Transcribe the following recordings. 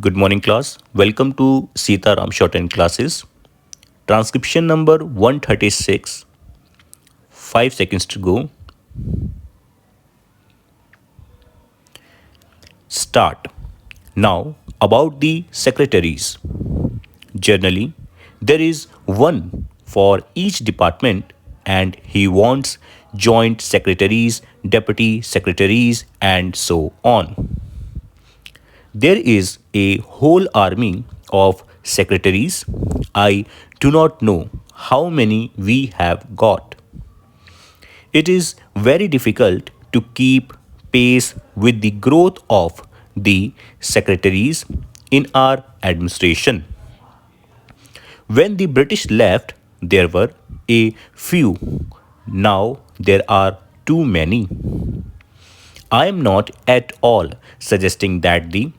Good morning, class. Welcome to Sitaram Shorthand classes. Transcription number 136. 5 seconds to go. Start. Now, about the secretaries. Generally, there is one for each department, and he wants joint secretaries, deputy secretaries, and so on. There is a whole army of secretaries. I do not know how many we have got. It is very difficult to keep pace with the growth of the secretaries in our administration. When the British left, there were a few. Now there are too many. I am not at all suggesting that the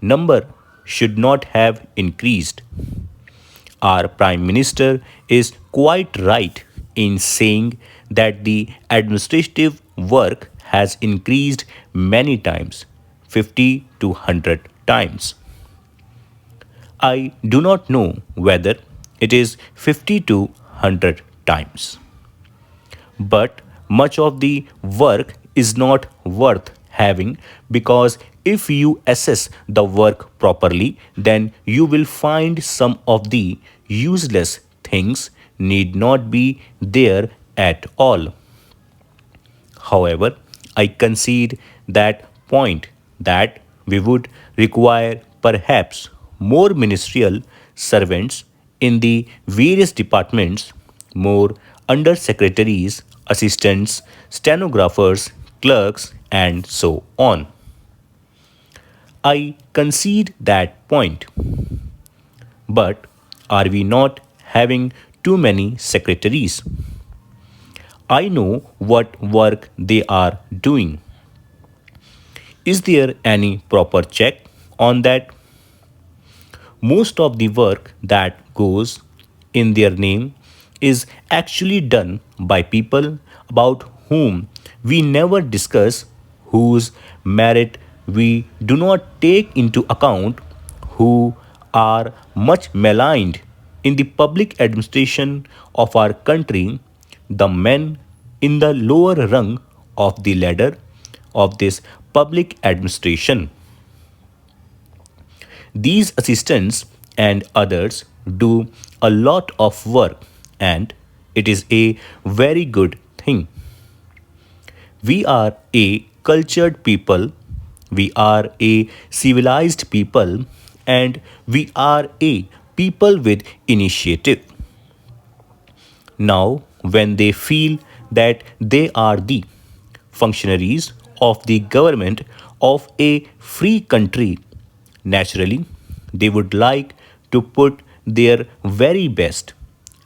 number should not have increased. Our Prime Minister is quite right in saying that the administrative work has increased many times, 50 to 100 times. I do not know whether it is 50 to 100 times. But much of the work is not worth having because if you assess the work properly, then you will find some of the useless things need not be there at all. However, I concede that point that we would require perhaps more ministerial servants in the various departments, more undersecretaries, assistants, stenographers, clerks, and so on. I concede that point. But are we not having too many secretaries? I know what work they are doing. Is there any proper check on that? Most of the work that goes in their name is actually done by people about whom we never discuss, whose merit we do not take into account, who are much maligned in the public administration of our country, the men in the lower rung of the ladder of this public administration. These assistants and others do a lot of work, and it is a very good thing. We are a cultured people, we are a civilized people, and we are a people with initiative. Now, when they feel that they are the functionaries of the government of a free country, naturally, they would like to put their very best,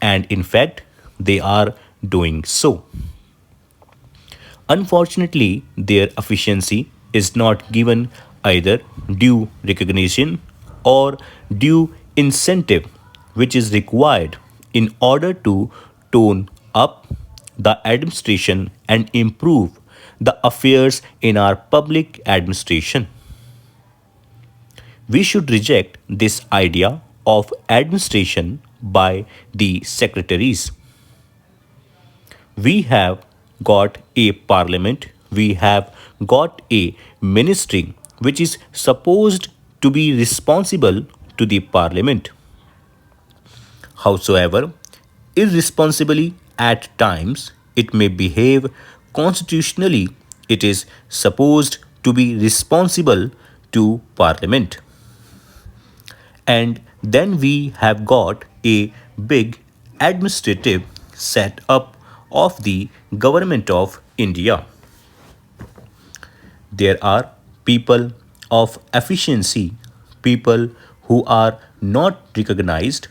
and in fact, they are doing so. Unfortunately, their efficiency is not given either due recognition or due incentive, which is required in order to tone up the administration and improve the affairs in our public administration. We should reject this idea of administration by the secretaries. We have got a parliament, we have got a ministry which is supposed to be responsible to the parliament. Howsoever, irresponsibly at times it may behave constitutionally, it is supposed to be responsible to parliament. And then we have got a big administrative set up of the government of India. There are people of efficiency, people who are not recognized,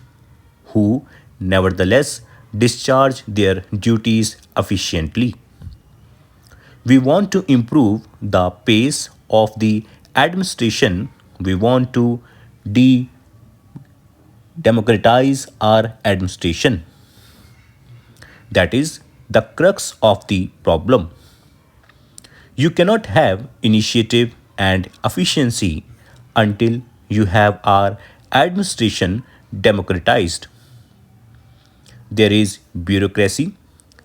who nevertheless discharge their duties efficiently. We want to improve the pace of the administration. We want to democratize our administration. That is the crux of the problem. You cannot have initiative and efficiency until you have our administration democratized. There is bureaucracy,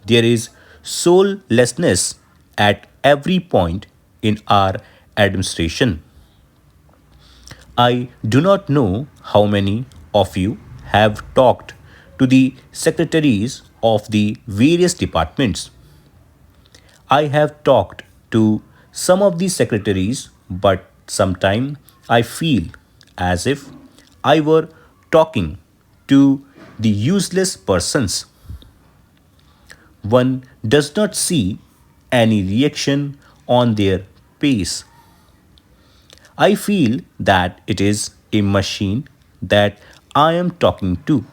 there is soullessness at every point in our administration. I do not know how many of you have talked to the secretaries of the various departments. I have talked to some of the secretaries, but sometimes I feel as if I were talking to the useless persons. One does not see any reaction on their face. I feel that it is a machine that I am talking to.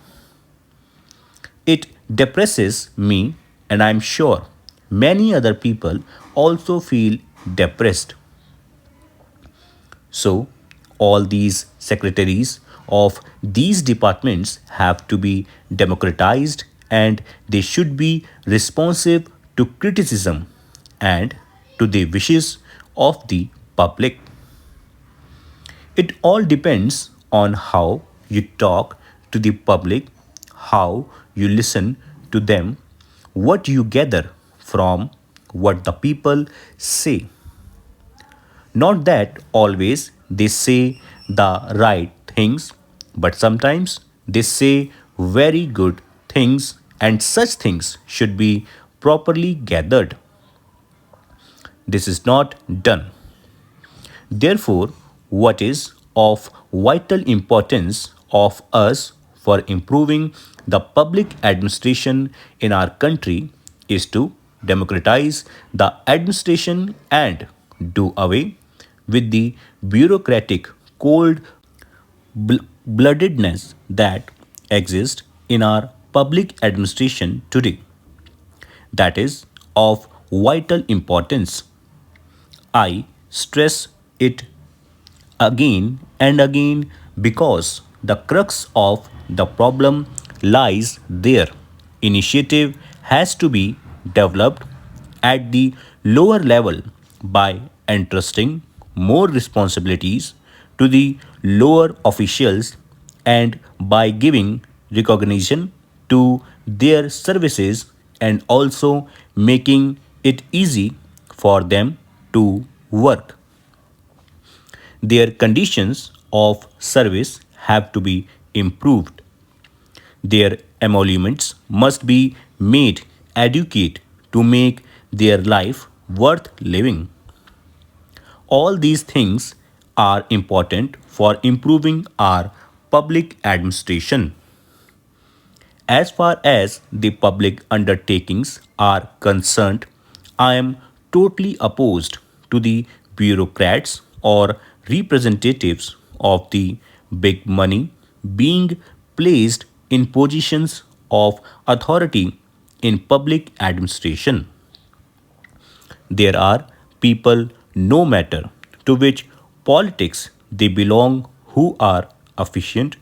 It depresses me, and I'm sure many other people also feel depressed. So, all these secretaries of these departments have to be democratized and they should be responsive to criticism and to the wishes of the public. It all depends on how you talk to the public, how you listen to them, what you gather from what the people say. Not that always they say the right things, but sometimes they say very good things, and such things should be properly gathered. This is not done. Therefore, what is of vital importance of us for improving the public administration in our country is to democratize the administration and do away with the bureaucratic cold bloodedness that exists in our public administration today. That is of vital importance. I stress it again and again because the crux of the problem lies there. Initiative has to be developed at the lower level by entrusting more responsibilities to the lower officials and by giving recognition to their services and also making it easy for them to work. Their conditions of service have to be improved. Their emoluments must be made adequate to make their life worth living. All these things are important for improving our public administration. As far as the public undertakings are concerned, I am totally opposed to the bureaucrats or representatives of the big money being placed in positions of authority in public administration. There are people, no matter to which politics they belong, who are efficient,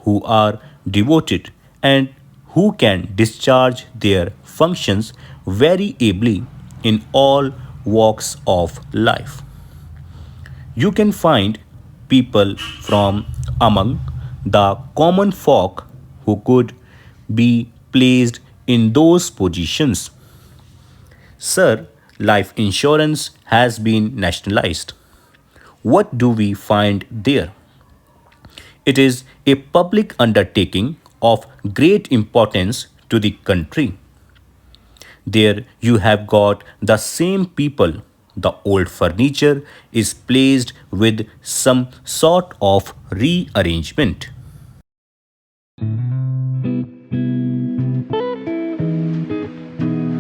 who are devoted, and who can discharge their functions very ably in all walks of life. You can find people from among the common folk who could be placed in those positions. Sir, life insurance has been nationalized. What do we find there? It is a public undertaking of great importance to the country. There you have got the same people. The old furniture is placed with some sort of rearrangement.